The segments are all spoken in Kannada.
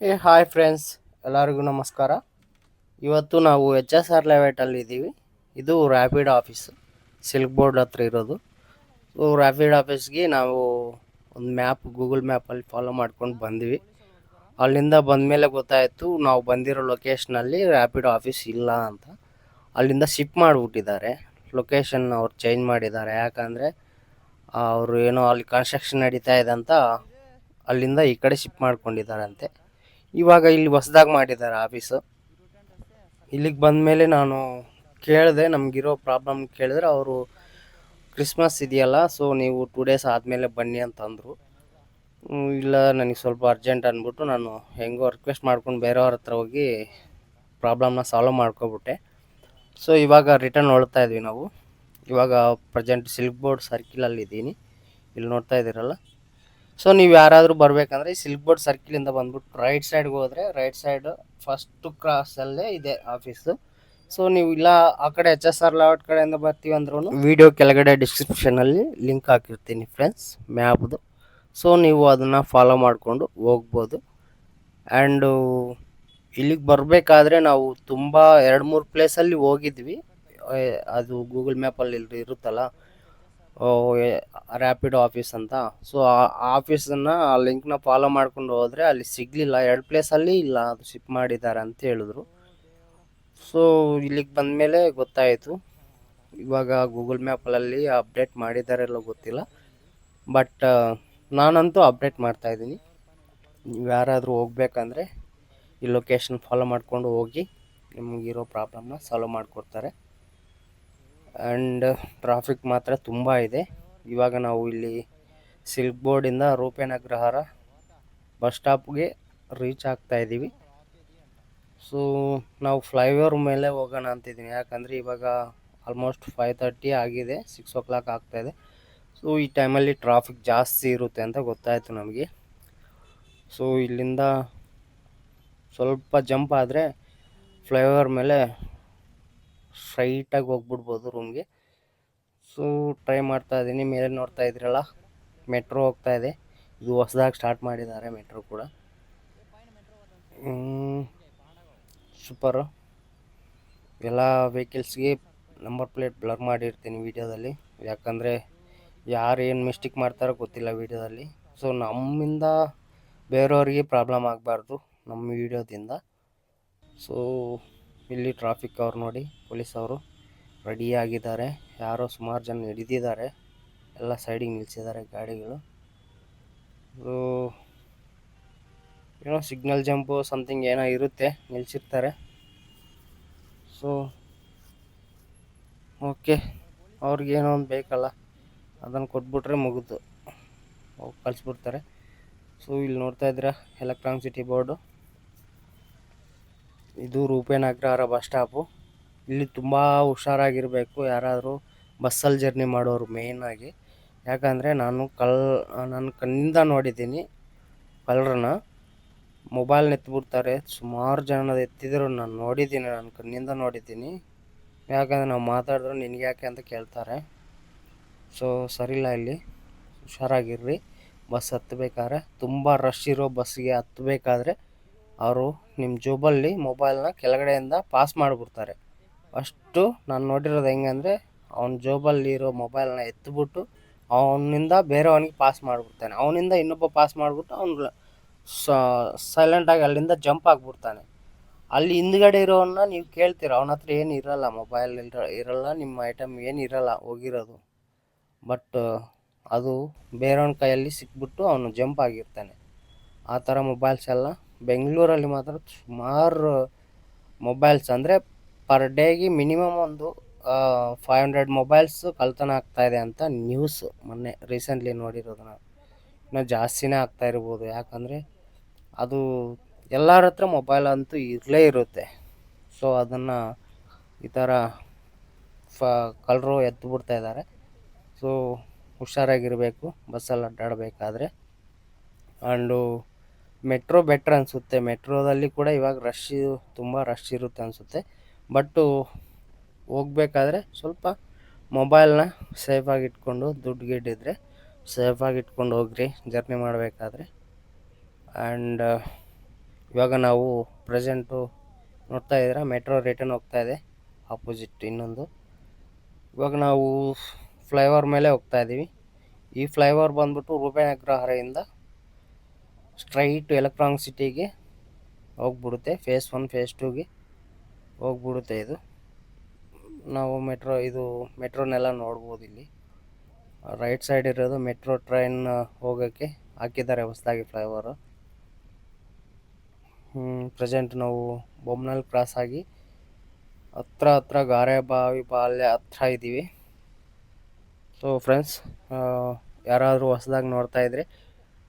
ಹಾಯ್ ಫ್ರೆಂಡ್ಸ್, ಎಲ್ಲರಿಗೂ ನಮಸ್ಕಾರ. ಇವತ್ತು ನಾವು ಎಚ್ ಎಸ್ ಆರ್ ಲೇಔಟಲ್ಲಿ ಇದ್ದೀವಿ. ಇದು ರ್ಯಾಪಿಡ್ ಆಫೀಸ್, ಸಿಲ್ಕ್ ಬೋರ್ಡ್ ಹತ್ರ ಇರೋದು. ಸೊ ರ್ಯಾಪಿಡ್ ಆಫೀಸ್ಗೆ ನಾವು ಒಂದು ಮ್ಯಾಪ್, ಗೂಗಲ್ ಮ್ಯಾಪಲ್ಲಿ ಫಾಲೋ ಮಾಡ್ಕೊಂಡು ಬಂದ್ವಿ. ಅಲ್ಲಿಂದ ಬಂದಮೇಲೆ ಗೊತ್ತಾಯಿತು ನಾವು ಬಂದಿರೋ ಲೊಕೇಶ್ನಲ್ಲಿ ರ್ಯಾಪಿಡ್ ಆಫೀಸ್ ಇಲ್ಲ ಅಂತ. ಅಲ್ಲಿಂದ ಶಿಫ್ಟ್ ಮಾಡಿಬಿಟ್ಟಿದ್ದಾರೆ. ಲೊಕೇಶನ್ ಅವ್ರು ಚೇಂಜ್ ಮಾಡಿದ್ದಾರೆ. ಯಾಕಂದರೆ ಅವರು ಏನೋ ಅಲ್ಲಿ ಕನ್ಸ್ಟ್ರಕ್ಷನ್ ನಡೀತಾ ಇದೆ ಅಂತ ಅಲ್ಲಿಂದ ಈ ಕಡೆ ಶಿಫ್ಟ್ ಮಾಡ್ಕೊಂಡಿದ್ದಾರೆ ಅಂತೆ. ಇವಾಗ ಇಲ್ಲಿ ಹೊಸ್ದಾಗಿ ಮಾಡಿದ್ದಾರೆ ಆಫೀಸು. ಇಲ್ಲಿಗೆ ಬಂದಮೇಲೆ ನಾನು ಕೇಳಿದೆ, ನಮಗಿರೋ ಪ್ರಾಬ್ಲಮ್ ಕೇಳಿದ್ರೆ ಅವರು ಕ್ರಿಸ್ಮಸ್ ಇದೆಯಲ್ಲ, ಸೊ ನೀವು 2 ಡೇಸ್ ಆದಮೇಲೆ ಬನ್ನಿ ಅಂತಂದರು. ಇಲ್ಲ, ನನಗೆ ಸ್ವಲ್ಪ ಅರ್ಜೆಂಟ್ ಅಂದ್ಬಿಟ್ಟು ನಾನು ಹೆಂಗೋ ರಿಕ್ವೆಸ್ಟ್ ಮಾಡ್ಕೊಂಡು ಬೇರೆಯವ್ರ ಹತ್ರ ಹೋಗಿ ಪ್ರಾಬ್ಲಮ್ನ ಸಾಲ್ವ್ ಮಾಡ್ಕೊಬಿಟ್ಟೆ. ಸೊ ಇವಾಗ ರಿಟರ್ನ್ ಹೊಳ್ತಾ ಇದ್ವಿ ನಾವು. ಇವಾಗ ಪ್ರೆಸೆಂಟ್ ಸಿಲ್ಕ್ ಬೋರ್ಡ್ ಸರ್ಕಿಲಲ್ಲಿ ಇದ್ದೀನಿ, ಇಲ್ಲಿ ನೋಡ್ತಾ ಇದ್ದೀರಲ್ಲ. ಸೊ ನೀವು ಯಾರಾದರೂ ಬರಬೇಕಂದ್ರೆ ಸಿಲ್ಕ್ ಬೋರ್ಡ್ ಸರ್ಕಿಲಿಂದ ಬಂದ್ಬಿಟ್ಟು ರೈಟ್ ಸೈಡ್ಗೆ ಹೋದರೆ, ರೈಟ್ ಸೈಡ್ ಫಸ್ಟ್ ಕ್ರಾಸಲ್ಲೇ ಇದೆ ಆಫೀಸು. ಸೊ ನೀವು ಇಲ್ಲ ಆ ಕಡೆ ಎಚ್ ಎಸ್ ಆರ್ ಲೇಔಟ್ ಕಡೆಯಿಂದ ಬರ್ತೀವಿ ಅಂದ್ರೂ ವಿಡಿಯೋ ಕೆಳಗಡೆ ಡಿಸ್ಕ್ರಿಪ್ಷನಲ್ಲಿ ಲಿಂಕ್ ಹಾಕಿರ್ತೀನಿ ಫ್ರೆಂಡ್ಸ್, ಮ್ಯಾಪ್ದು. ಸೊ ನೀವು ಅದನ್ನು ಫಾಲೋ ಮಾಡಿಕೊಂಡು ಹೋಗ್ಬೋದು. ಆ್ಯಂಡು ಇಲ್ಲಿಗೆ ಬರಬೇಕಾದ್ರೆ ನಾವು ತುಂಬ 2-3 ಪ್ಲೇಸಲ್ಲಿ ಹೋಗಿದ್ವಿ. ಅದು ಗೂಗಲ್ ಮ್ಯಾಪಲ್ಲಿ ಇರುತ್ತಲ್ಲ ರ್ಯಾಪಿಡ್ ಆಫೀಸ್ ಅಂತ. ಸೊ ಆ ಆಫೀಸನ್ನು, ಆ ಲಿಂಕ್ನ ಫಾಲೋ ಮಾಡ್ಕೊಂಡು ಹೋದರೆ ಅಲ್ಲಿ ಸಿಗಲಿಲ್ಲ. 2 ಪ್ಲೇಸಲ್ಲಿ ಇಲ್ಲ, ಅದು ಶಿಫ್ಟ್ ಮಾಡಿದ್ದಾರೆ ಅಂತ ಹೇಳಿದ್ರು. ಸೊ ಇಲ್ಲಿಗೆ ಬಂದಮೇಲೆ ಗೊತ್ತಾಯಿತು. ಇವಾಗ ಗೂಗಲ್ ಮ್ಯಾಪಲ್ಲಿ ಅಪ್ಡೇಟ್ ಮಾಡಿದ್ದಾರೆಲ್ಲ ಗೊತ್ತಿಲ್ಲ, ಬಟ್ ನಾನಂತೂ ಅಪ್ಡೇಟ್ ಮಾಡ್ತಾಯಿದ್ದೀನಿ. ನೀವು ಯಾರಾದರೂ ಹೋಗ್ಬೇಕಂದ್ರೆ ಈ ಲೊಕೇಶನ್ ಫಾಲೋ ಮಾಡಿಕೊಂಡು ಹೋಗಿ, ನಿಮಗಿರೋ ಪ್ರಾಬ್ಲಮ್ನ ಸಾಲ್ವ್ ಮಾಡಿಕೊಡ್ತಾರೆ. ಆ್ಯಂಡ್ ಟ್ರಾಫಿಕ್ ಮಾತ್ರ ತುಂಬ ಇದೆ. ಇವಾಗ ನಾವು ಇಲ್ಲಿ ಸಿಲ್ಕ್ ಬೋರ್ಡಿಂದ ರೂಪೇನಗ್ರಹಾರ ಬಸ್ ಸ್ಟಾಪ್ಗೆ ರೀಚ್ ಆಗ್ತಾಯಿದ್ದೀವಿ. ಸೊ ನಾವು ಫ್ಲೈಓವರ್ ಮೇಲೆ ಹೋಗೋಣ ಅಂತಿದ್ದೀನಿ. ಯಾಕಂದರೆ ಇವಾಗ ಆಲ್ಮೋಸ್ಟ್ 5:30 ಆಗಿದೆ, 6 o'clock ಆಗ್ತಾಯಿದೆ. ಸೊ ಈ ಟೈಮಲ್ಲಿ ಟ್ರಾಫಿಕ್ ಜಾಸ್ತಿ ಇರುತ್ತೆ ಅಂತ ಗೊತ್ತಾಯಿತು ನಮಗೆ. ಸೊ ಇಲ್ಲಿಂದ ಸ್ವಲ್ಪ ಜಂಪ್ ಆದರೆ ಫ್ಲೈಓವರ್ ಮೇಲೆ ಸ್ಟ್ರೈಟಾಗಿ ಹೋಗ್ಬಿಡ್ಬೋದು ರೂಮ್ಗೆ. ಸೊ ಟ್ರೈ ಮಾಡ್ತಾ ಇದ್ದೀನಿ. ಮೇಲೆ ನೋಡ್ತಾ ಇದ್ದೀರಲ್ಲ, ಮೆಟ್ರೋ ಹೋಗ್ತಾ ಇದೆ. ಇದು ಹೊಸದಾಗಿ ಸ್ಟಾರ್ಟ್ ಮಾಡಿದ್ದಾರೆ ಮೆಟ್ರೋ ಕೂಡ. ಸೂಪರು. ಎಲ್ಲ ವೆಹಿಕಲ್ಸ್ಗೆ ನಂಬರ್ ಪ್ಲೇಟ್ ಬ್ಲರ್ ಮಾಡಿರ್ತೀನಿ ವೀಡಿಯೋದಲ್ಲಿ, ಯಾಕಂದರೆ ಯಾರು ಏನು ಮಿಸ್ಟೇಕ್ ಮಾಡ್ತಾರೋ ಗೊತ್ತಿಲ್ಲ ವೀಡಿಯೋದಲ್ಲಿ. ಸೊ ನಮ್ಮಿಂದ ಬೇರೆಯವ್ರಿಗೆ ಪ್ರಾಬ್ಲಮ್ ಆಗಬಾರ್ದು ನಮ್ಮ ವೀಡಿಯೋದಿಂದ. ಸೊ ಇಲ್ಲಿ ಟ್ರಾಫಿಕ್ ಅವ್ರು ನೋಡಿ, ಪೊಲೀಸ್ ಅವರು ರೆಡಿಯಾಗಿದ್ದಾರೆ. ಯಾರೋ ಸುಮಾರು ಜನ ಹಿಡಿದಿದ್ದಾರೆ, ಎಲ್ಲ ಸೈಡಿಗೆ ನಿಲ್ಲಿಸಿದ್ದಾರೆ ಗಾಡಿಗಳು. ಸೊ ಏನೋ ಸಿಗ್ನಲ್ ಜಂಪು ಸಮಥಿಂಗ್ ಏನೋ ಇರುತ್ತೆ, ನಿಲ್ಲಿಸಿರ್ತಾರೆ. ಸೊ ಓಕೆ, ಅವ್ರಿಗೇನೋ ಒಂದು ಬೇಕಲ್ಲ, ಅದನ್ನು ಕೊಟ್ಬಿಟ್ರೆ ಮುಗಿದು ಹೋಗಿ ಕಳಿಸ್ಬಿಡ್ತಾರೆ. ಸೊ ಇಲ್ಲಿ ನೋಡ್ತಾ ಇದ್ದೀರಾ ಎಲೆಕ್ಟ್ರಾನಿಕ್ ಸಿಟಿ ಬೋರ್ಡು, ಇದು ರೂಪೇನಗ್ರಹಾರ ಬಸ್ ಸ್ಟಾಪು. ಇಲ್ಲಿ ತುಂಬ ಹುಷಾರಾಗಿರಬೇಕು ಯಾರಾದರೂ ಬಸ್ಸಲ್ಲಿ ಜರ್ನಿ ಮಾಡೋರು ಮೇಯ್ನಾಗಿ. ಯಾಕಂದರೆ ನಾನು ನನ್ನ ಕಣ್ಣಿಂದ ನೋಡಿದ್ದೀನಿ ಕಳ್ಳರನ್ನ. ಮೊಬೈಲ್ನ ಎತ್ತಿಬಿಡ್ತಾರೆ, ಸುಮಾರು ಜನ ಎತ್ತಿದ್ರು, ನಾನು ನೋಡಿದ್ದೀನಿ, ನನ್ನ ಕಣ್ಣಿಂದ ನೋಡಿದ್ದೀನಿ. ಯಾಕಂದರೆ ನಾವು ಮಾತಾಡಿದ್ರು ನಿನಗೆ ಯಾಕೆ ಅಂತ ಕೇಳ್ತಾರೆ. ಸೊ ಸರಿಯಿಲ್ಲ, ಇಲ್ಲಿ ಹುಷಾರಾಗಿರ್ರಿ. ಬಸ್ ಹತ್ತಬೇಕಾದ್ರೆ, ತುಂಬ ರಶ್ ಇರೋ ಬಸ್ಸಿಗೆ ಹತ್ತಬೇಕಾದ್ರೆ ಅವರು ನಿಮ್ಮ ಜೋಬಲ್ಲಿ ಮೊಬೈಲ್ನ ಕೆಳಗಡೆಯಿಂದ ಪಾಸ್ ಮಾಡಿಬಿಡ್ತಾರೆ. ಅಷ್ಟು ನಾನು ನೋಡಿರೋದು ಹೆಂಗೆ ಅಂದರೆ, ಅವನ ಜೋಬಲ್ಲಿರೋ ಮೊಬೈಲ್ನ ಎತ್ತಿಬಿಟ್ಟು ಅವನಿಂದ ಬೇರೆಯವನಿಗೆ ಪಾಸ್ ಮಾಡಿಬಿಡ್ತಾನೆ. ಅವನಿಂದ ಇನ್ನೊಬ್ಬ ಪಾಸ್ ಮಾಡಿಬಿಟ್ಟು ಅವನು ಸೈಲೆಂಟಾಗಿ ಅಲ್ಲಿಂದ ಜಂಪ್ ಆಗಿಬಿಡ್ತಾನೆ. ಅಲ್ಲಿ ಹಿಂದ್ಗಡೆ ಇರೋವನ್ನ ನೀವು ಕೇಳ್ತೀರ, ಅವನ ಹತ್ರ ಏನು ಇರೋಲ್ಲ, ಮೊಬೈಲ್ ಇರೋಲ್ಲ, ನಿಮ್ಮ ಐಟಮ್ ಏನು ಇರೋಲ್ಲ ಹೋಗಿರೋದು. ಬಟ್ ಅದು ಬೇರೆಯವನ ಕೈಯಲ್ಲಿ ಸಿಕ್ಬಿಟ್ಟು ಅವನು ಜಂಪ್ ಆಗಿರ್ತಾನೆ. ಆ ಥರ ಮೊಬೈಲ್ಸ್ ಎಲ್ಲ ಬೆಂಗಳೂರಲ್ಲಿ ಮಾತ್ರ ಸುಮಾರು ಮೊಬೈಲ್ಸ್, ಅಂದರೆ ಪರ್ ಡೇಗೆ ಮಿನಿಮಮ್ ಒಂದು 500 ಮೊಬೈಲ್ಸ್ ಕಳ್ತನ ಆಗ್ತಾಯಿದೆ ಅಂತ ನ್ಯೂಸು ಮೊನ್ನೆ ರೀಸೆಂಟ್ಲಿ ನೋಡಿರೋದು ನಾನು. ಇನ್ನೂ ಜಾಸ್ತಿನೇ ಆಗ್ತಾ ಇರ್ಬೋದು, ಯಾಕಂದರೆ ಅದು ಎಲ್ಲರ ಹತ್ರ ಮೊಬೈಲ್ ಅಂತೂ ಇರಲೇ ಇರುತ್ತೆ. ಸೊ ಅದನ್ನು ಈ ಥರ ಕಳ್ಳರು ಎತ್ತು ಬಿಡ್ತಾ ಇದ್ದಾರೆ. ಸೊ ಹುಷಾರಾಗಿರಬೇಕು ಬಸ್ಸಲ್ಲಿ ಅಡ್ಡಾಡಬೇಕಾದ್ರೆ. ಆ್ಯಂಡು ಮೆಟ್ರೋ ಬೆಟ್ರ್ ಅನಿಸುತ್ತೆ. ಮೆಟ್ರೋದಲ್ಲಿ ಕೂಡ ಇವಾಗ ತುಂಬ ರಶ್ ಇರುತ್ತೆ ಅನಿಸುತ್ತೆ. ಬಟ್ಟು ಹೋಗ್ಬೇಕಾದ್ರೆ ಸ್ವಲ್ಪ ಮೊಬೈಲ್ನ ಸೇಫಾಗಿ ಇಟ್ಕೊಂಡು, ದುಡ್ಡು ಗಿಡ್ಡಿದ್ರೆ ಸೇಫಾಗಿ ಇಟ್ಕೊಂಡು ಹೋಗ್ರಿ ಜರ್ನಿ ಮಾಡಬೇಕಾದ್ರೆ. ಆ್ಯಂಡ್ ಇವಾಗ ನಾವು ಪ್ರೆಸೆಂಟು ನೋಡ್ತಾ ಇದ್ದೀರಾ ಮೆಟ್ರೋ ರಿಟರ್ನ್ ಹೋಗ್ತಾ ಇದೆ ಆಪೋಸಿಟ್ ಇನ್ನೊಂದು. ಇವಾಗ ನಾವು ಫ್ಲೈಓವರ್ ಮೇಲೆ ಹೋಗ್ತಾ ಇದ್ದೀವಿ. ಈ ಫ್ಲೈಓವರ್ ಬಂದ್ಬಿಟ್ಟು ರೂಪಾಯಿ ಅಗ್ರಹಾರದಿಂದ ಸ್ಟ್ರೈಟ್ ಎಲೆಕ್ಟ್ರಾನಿಕ್ ಸಿಟಿಗೆ ಹೋಗ್ಬಿಡುತ್ತೆ. ಫೇಸ್ 1 ಫೇಸ್ 2ಗೆ ಹೋಗ್ಬಿಡುತ್ತೆ ಇದು. ನಾವು ಮೆಟ್ರೋನೆಲ್ಲ ನೋಡ್ಬೋದು. ಇಲ್ಲಿ ರೈಟ್ ಸೈಡ್ ಇರೋದು ಮೆಟ್ರೋ ಟ್ರೈನ್ ಹೋಗೋಕ್ಕೆ ಹಾಕಿದ್ದಾರೆ ಹೊಸದಾಗಿ ಫ್ಲೈಓವರು. ಪ್ರೆಸೆಂಟ್ ನಾವು ಬೊಮ್ಮನಹಳ್ಳಿ ಕ್ರಾಸ್ ಆಗಿ ಹತ್ರ ಗಾರೆಬಾವಿ ಪಾಳ್ಯ ಹತ್ರ ಇದ್ದೀವಿ. ಸೊ ಫ್ರೆಂಡ್ಸ್, ಯಾರಾದರೂ ಹೊಸದಾಗಿ ನೋಡ್ತಾ ಇದ್ದರೆ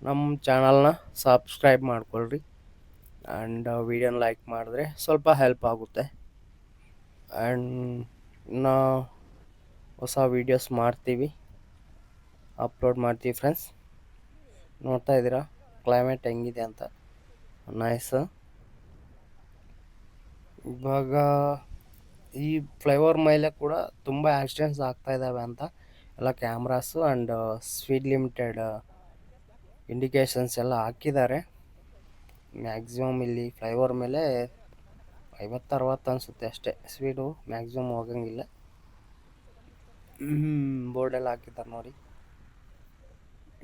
ನಮ್ಮ ಚಾನಲ್ನ ಸಬ್ಸ್ಕ್ರೈಬ್ ಮಾಡ್ಕೊಳ್ರಿ ಆ್ಯಂಡ್ ವಿಡಿಯೋನ ಲೈಕ್ ಮಾಡಿದ್ರೆ ಸ್ವಲ್ಪ ಹೆಲ್ಪ್ ಆಗುತ್ತೆ. ಆ್ಯಂಡ್ ಇನ್ನು ಹೊಸ ವೀಡಿಯೋಸ್ ಅಪ್ಲೋಡ್ ಮಾಡ್ತೀವಿ ಫ್ರೆಂಡ್ಸ್. ನೋಡ್ತಾ ಇದ್ದೀರಾ ಕ್ಲೈಮೇಟ್ ಹೆಂಗಿದೆ ಅಂತ, ನೈಸ್. ಇವಾಗ ಈ ಫ್ಲೈಓವರ್ ಮೇಲೆ ಕೂಡ ತುಂಬ ಆಕ್ಸಿಡೆಂಟ್ಸ್ ಆಗ್ತಾ ಇದ್ದಾವೆ ಅಂತ ಎಲ್ಲ cameras and speed limited indications ಎಲ್ಲ ಹಾಕಿದ್ದಾರೆ. ಮ್ಯಾಕ್ಸಿಮಮ್ ಇಲ್ಲಿ ಫ್ಲೈಓವರ್ ಮೇಲೆ 50-60 ಅನಿಸುತ್ತೆ ಅಷ್ಟೇ ಸ್ಪೀಡು, ಮ್ಯಾಕ್ಸಿಮಮ್ ಹೋಗಂಗಿಲ್ಲ. ಬೋರ್ಡೆಲ್ಲ ಹಾಕಿದ್ದಾರೆ ನೋಡಿ.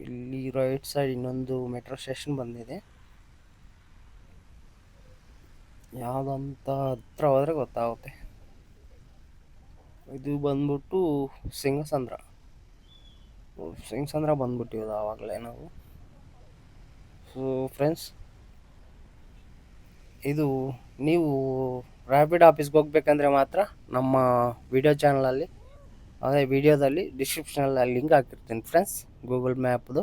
ಇಲ್ಲಿ ರೈಟ್ ಸೈಡ್ ಇನ್ನೊಂದು ಮೆಟ್ರೋ ಸ್ಟೇಷನ್ ಬಂದಿದೆ. ಯಾವುದಂತ ಹತ್ರ ಹೋದರೆ ಗೊತ್ತಾಗುತ್ತೆ. ಇದು ಬಂದ್ಬಿಟ್ಟು ಸಿಂಗಸಂದ್ರ ಬಂದ್ಬಿಟ್ಟಿರೋದು ಆವಾಗಲೇ ನಾವು. ಸೊ ಫ್ರೆಂಡ್ಸ್, ಇದು ನೀವು ರ್ಯಾಪಿಡ್ ಆಫೀಸ್ಗೆ ಹೋಗ್ಬೇಕಂದ್ರೆ ಮಾತ್ರ ನಮ್ಮ ವಿಡಿಯೋ ಚಾನಲಲ್ಲಿ ಅದೇ ವಿಡಿಯೋದಲ್ಲಿ ಡಿಸ್ಕ್ರಿಪ್ಷನಲ್ಲಿ ಲಿಂಕ್ ಹಾಕಿರ್ತೀನಿ ಫ್ರೆಂಡ್ಸ್, ಗೂಗಲ್ ಮ್ಯಾಪ್ದು.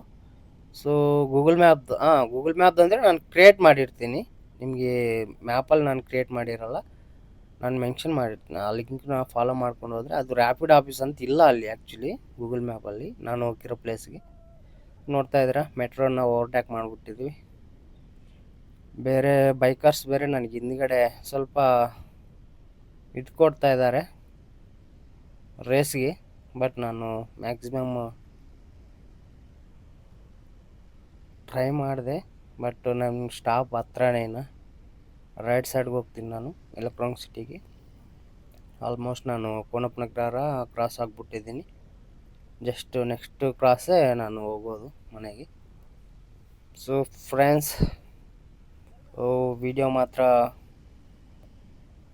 ಸೊ ಗೂಗಲ್ ಮ್ಯಾಪ್ದು ಅಂದರೆ ನಾನು ಕ್ರಿಯೇಟ್ ಮಾಡಿರ್ತೀನಿ. ನಿಮಗೆ ಮ್ಯಾಪಲ್ಲಿ ನಾನು ಕ್ರಿಯೇಟ್ ಮಾಡಿರಲ್ಲ, ನಾನು ಮೆನ್ಷನ್ ಮಾಡಿರ್ತೀನಿ. ಆ ಲಿಂಕ್ನ ಫಾಲೋ ಮಾಡ್ಕೊಂಡು ಹೋದರೆ ಅದು ರ್ಯಾಪಿಡ್ ಆಫೀಸ್ ಅಂತ ಇಲ್ಲ ಅಲ್ಲಿ ಆ್ಯಕ್ಚುಲಿ ಗೂಗಲ್ ಮ್ಯಾಪಲ್ಲಿ ನಾನು ಹೋಗಿರೋ ಪ್ಲೇಸ್ಗೆ. ನೋಡ್ತಾ ಇದ್ದೀರಾ ಮೆಟ್ರೋನ ಓವರ್ಟೇಕ್ ಮಾಡಿಬಿಟ್ಟಿದ್ವಿ. ಬೇರೆ ಬೈಕರ್ಸ್ ಬೇರೆ ನನಗೆ ಹಿಂದ್ಗಡೆ ಸ್ವಲ್ಪ ಇಟ್ಕೊಡ್ತಾ ಇದ್ದಾರೆ ರೇಸ್ಗೆ. ಬಟ್ ನಾನು ಮ್ಯಾಕ್ಸಿಮಮ್ ಟ್ರೈ ಮಾಡಿದೆ. ಬಟ್ ನನ್ನ ಸ್ಟಾಪ್ ಹತ್ರನೇ ರೈಟ್ ಸೈಡ್ಗೆ ಹೋಗ್ತೀನಿ ನಾನು ಎಲೆಕ್ಟ್ರಾನಿಕ್ ಸಿಟಿಗೆ. ಆಲ್ಮೋಸ್ಟ್ ನಾನು ಕೋನಪ್ಪನಗರ ಕ್ರಾಸ್ ಆಗಿಬಿಟ್ಟಿದ್ದೀನಿ. ಜಸ್ಟ್ ನೆಕ್ಸ್ಟ್ ಕ್ರಾಸೇ ನಾನು ಹೋಗೋದು ಮನೆಗೆ. ಸೊ ಫ್ರೆಂಡ್ಸ್, ವಿಡಿಯೋ ಮಾತ್ರ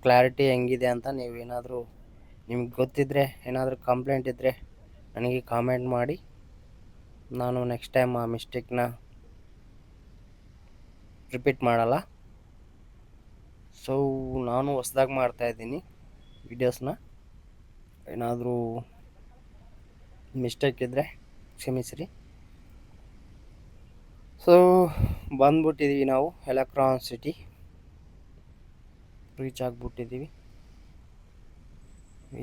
ಕ್ಲಾರಿಟಿ ಹೆಂಗಿದೆ ಅಂತ ನೀವೇನಾದರೂ ನಿಮ್ಗೆ ಗೊತ್ತಿದ್ದರೆ, ಏನಾದರೂ ಕಂಪ್ಲೇಂಟ್ ಇದ್ದರೆ ನನಗೆ ಕಾಮೆಂಟ್ ಮಾಡಿ. ನಾನು ನೆಕ್ಸ್ಟ್ ಟೈಮ್ ಆ ಮಿಸ್ಟೇಕ್ನ ರಿಪೀಟ್ ಮಾಡಲ್ಲ. ಸೊ ನಾನು ಹೊಸ್ದಾಗಿ ಮಾಡ್ತಾಯಿದ್ದೀನಿ ವೀಡಿಯೋಸ್ನ. ಏನಾದರೂ ಮಿಸ್ಟೇಕ್ ಇದ್ದರೆ ಕ್ಷಮಿಸಿರಿ. ಸೊ ಬಂದ್ಬಿಟ್ಟಿದ್ದೀವಿ ನಾವು ಎಲೆಕ್ಟ್ರಾನಿಕ್ ಸಿಟಿ ರೀಚ್ ಆಗಿಬಿಟ್ಟಿದ್ದೀವಿ.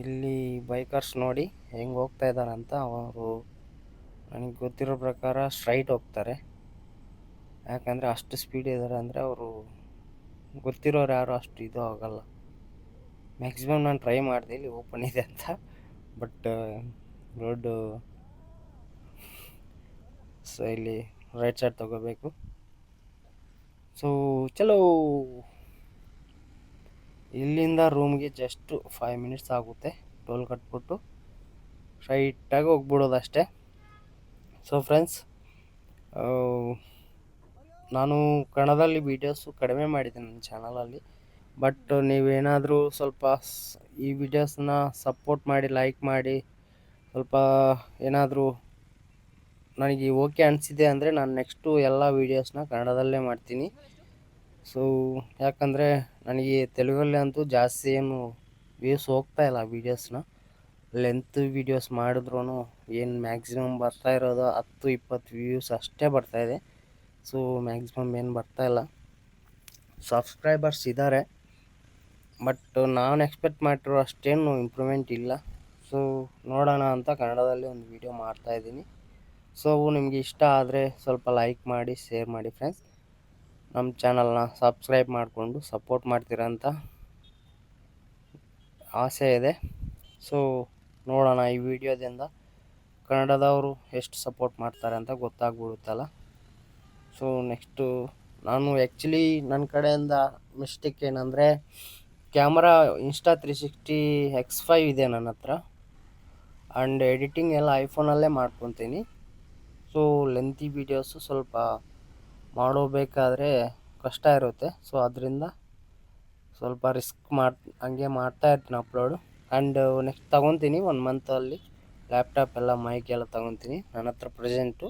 ಇಲ್ಲಿ ಬೈಕರ್ಸ್ ನೋಡಿ ಹೆಂಗೆ ಹೋಗ್ತಾ ಇದ್ದಾರೆ ಅಂತ. ಅವರು ನನಗೆ ಗೊತ್ತಿರೋ ಪ್ರಕಾರ ಸ್ಟ್ರೈಟ್ ಹೋಗ್ತಾರೆ. ಯಾಕಂದರೆ ಅಷ್ಟು ಸ್ಪೀಡ್ ಇದ್ದಾರೆ ಅಂದರೆ ಅವರು ಗೊತ್ತಿರೋರು ಯಾರು ಅಷ್ಟು ಇದು ಆಗೋಲ್ಲ. ಮ್ಯಾಕ್ಸಿಮಮ್ ನಾನು ಟ್ರೈ ಮಾಡಿದೆ ಇಲ್ಲಿ ಓಪನ್ ಇದೆ ಅಂತ, ಬಟ್ ರೋಡು ಸೊ ಇಲ್ಲಿ ರೈಟ್ ಸೈಡ್ ತಗೋಬೇಕು. ಸೊ ಚಲೋ, ಇಲ್ಲಿಂದ ರೂಮ್ಗೆ ಜಸ್ಟ್ 5 ಮಿನಿಟ್ಸ್ ಆಗುತ್ತೆ. ಟೋಲ್ ಕಟ್ಬಿಟ್ಟು ಸ್ಟ್ರೈಟಾಗಿ ಹೋಗ್ಬಿಡೋದು ಅಷ್ಟೇ. ಸೊ ಫ್ರೆಂಡ್ಸ್, ನಾನು ಕನ್ನಡದಲ್ಲಿ ವೀಡಿಯೋಸು ಕಡಿಮೆ ಮಾಡಿದ್ದೀನಿ ನನ್ನ ಚಾನಲಲ್ಲಿ. ಬಟ್ ನೀವೇನಾದರೂ ಸ್ವಲ್ಪ ಈ ವಿಡಿಯೋಸ್ನ ಸಪೋರ್ಟ್ ಮಾಡಿ, ಲೈಕ್ ಮಾಡಿ, ಸ್ವಲ್ಪ ಏನಾದರೂ ನನಗೆ ಓಕೆ ಅನಿಸಿದೆ ಅಂದರೆ ನಾನು ನೆಕ್ಸ್ಟು ಎಲ್ಲ ವೀಡಿಯೋಸ್ನ ಕನ್ನಡದಲ್ಲೇ ಮಾಡ್ತೀನಿ. ಸೊ ಯಾಕಂದರೆ ನನಗೆ ತೆಲುಗಲ್ಲಿ ಅಂತೂ ಜಾಸ್ತಿ ಏನು ವ್ಯೂಸ್ ಹೋಗ್ತಾಯಿಲ್ಲ ವೀಡಿಯೋಸ್ನ. ಲೆಂತ್ ವೀಡಿಯೋಸ್ ಮಾಡಿದ್ರೂ ಏನು ಮ್ಯಾಕ್ಸಿಮಮ್ ಬರ್ತಾ ಇರೋದು 10-20 ವ್ಯೂಸ್ ಅಷ್ಟೇ ಬರ್ತಾಯಿದೆ. ಸೊ ಮ್ಯಾಕ್ಸಿಮಮ್ ಏನು ಬರ್ತಾಯಿಲ್ಲ. ಸಬ್ಸ್ಕ್ರೈಬರ್ಸ್ ಇದ್ದಾರೆ, ಬಟ್ ನಾನು ಎಕ್ಸ್ಪೆಕ್ಟ್ ಮಾಡಿರೋ ಅಷ್ಟೇನು ಇಂಪ್ರೂವ್ಮೆಂಟ್ ಇಲ್ಲ. ಸೊ ನೋಡೋಣ ಅಂತ ಕನ್ನಡದಲ್ಲಿ ಒಂದು ವೀಡಿಯೋ ಮಾಡ್ತಾಯಿದ್ದೀನಿ. ಸೊ ನಿಮಗೆ ಇಷ್ಟ ಆದರೆ ಸ್ವಲ್ಪ ಲೈಕ್ ಮಾಡಿ, ಶೇರ್ ಮಾಡಿ ಫ್ರೆಂಡ್ಸ್. ನಮ್ಮ ಚಾನಲ್ನ ಸಬ್ಸ್ಕ್ರೈಬ್ ಮಾಡಿಕೊಂಡು ಸಪೋರ್ಟ್ ಮಾಡ್ತೀರಂತ ಆಸೆ ಇದೆ. ಸೊ ನೋಡೋಣ ಈ ವಿಡಿಯೋದಿಂದ ಕನ್ನಡದವರು ಎಷ್ಟು ಸಪೋರ್ಟ್ ಮಾಡ್ತಾರೆ ಅಂತ ಗೊತ್ತಾಗ್ಬಿಡುತ್ತಲ್ಲ. ಸೊ ನೆಕ್ಸ್ಟು ನಾನು ಆ್ಯಕ್ಚುಲಿ ನನ್ನ ಕಡೆಯಿಂದ ಮಿಸ್ಟೇಕ್ ಏನಂದರೆ ಕ್ಯಾಮ್ರಾ Insta360 X5 ಇದೆ ನನ್ನ ಹತ್ರ. ಆ್ಯಂಡ್ ಎಡಿಟಿಂಗ್ ಎಲ್ಲ ಐಫೋನಲ್ಲೇ ಮಾಡ್ಕೊತೀನಿ. ಸೊ ಲೆಂತಿ ವೀಡಿಯೋಸು ಸ್ವಲ್ಪ ಮಾಡೋಬೇಕಾದ್ರೆ ಕಷ್ಟ ಇರುತ್ತೆ. ಸೊ ಅದರಿಂದ ಸ್ವಲ್ಪ ರಿಸ್ಕ್ ಹಂಗೆ ಮಾಡ್ತಾಯಿರ್ತೀನಿ ಅಪ್ಲೋಡು. ಆ್ಯಂಡ್ ನೆಕ್ಸ್ಟ್ ತೊಗೊತೀನಿ 1 ಮಂತಲ್ಲಿ ಲ್ಯಾಪ್ಟಾಪ್ ಎಲ್ಲ ಮೈಕ್ ಎಲ್ಲ ತೊಗೊತೀನಿ. ನನ್ನ ಹತ್ರ ಪ್ರೆಸೆಂಟು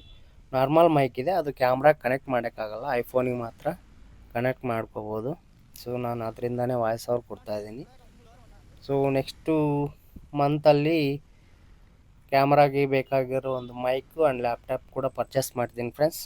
ನಾರ್ಮಲ್ ಮೈಕ್ ಇದೆ, ಅದು ಕ್ಯಾಮ್ರಾಗೆ ಕನೆಕ್ಟ್ ಮಾಡೋಕ್ಕಾಗಲ್ಲ, ಐಫೋನಿಗೆ ಮಾತ್ರ ಕನೆಕ್ಟ್ ಮಾಡ್ಕೋಬೋದು. ಸೊ ನಾನು ಅದರಿಂದನೇ ವಾಯ್ಸ್ ಓವರ್ ಕೊಡ್ತಾಯಿದ್ದೀನಿ. ಸೊ ನೆಕ್ಸ್ಟು ಮಂತಲ್ಲಿ ಕ್ಯಾಮ್ರಾಗೆ ಬೇಕಾಗಿರೋ ಒಂದು ಮೈಕು ಆ್ಯಂಡ್ ಲ್ಯಾಪ್ಟಾಪ್ ಕೂಡ ಪರ್ಚೇಸ್ ಮಾಡ್ತೀನಿ ಫ್ರೆಂಡ್ಸ್.